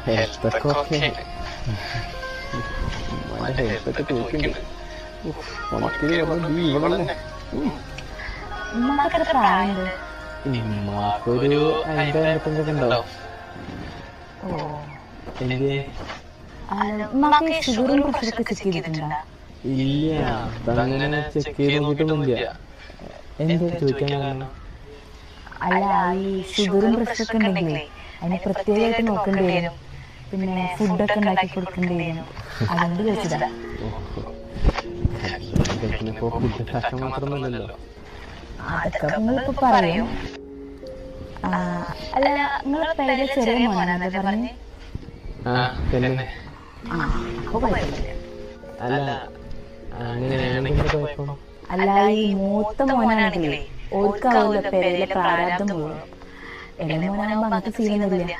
ഹെൽത്തൊക്കെ okay. ഹെൽത്തൊക്കെ ചോദിക്കുന്നുണ്ട്. ഉമ്മാക്കൊരു 50-55 ഉണ്ടാവും. ഇല്ല, അതങ്ങനെ ചെക്ക് ചെയ്ത് നോക്കിയിട്ടൊന്നുമില്ല. എന്താ ചോദിക്കാൻ കാരണം? അല്ല, ഈ ഷുഗറും പ്രഷറൊക്കെ ഉണ്ടെങ്കിലേ അതിന് പ്രത്യേകമായിട്ട് നോക്കേണ്ടി വരും. പിന്നെ ഫുഡൊക്കെ ഉണ്ടാക്കി കൊടുക്കേണ്ടി വരും. അതുകൊണ്ട് ചോദിച്ചതാ. ഫുഡ് മാത്രമല്ലല്ലോ. അതൊക്കെ നിങ്ങളിപ്പോ പറയും. അല്ല, നിങ്ങളെ പേര് ചെറിയ മോനാണല്ലേ പറഞ്ഞ്? അല്ല, ഈ മൂത്ത മോനാണെങ്കിലേ ഓർക്കാവൂല്ലോ പേരിലെ പ്രാരാബ്ദം പോലും. ഇളയ മോനാകുമ്പോ അങ്ങനത്തെ സീനൊന്നുമില്ല.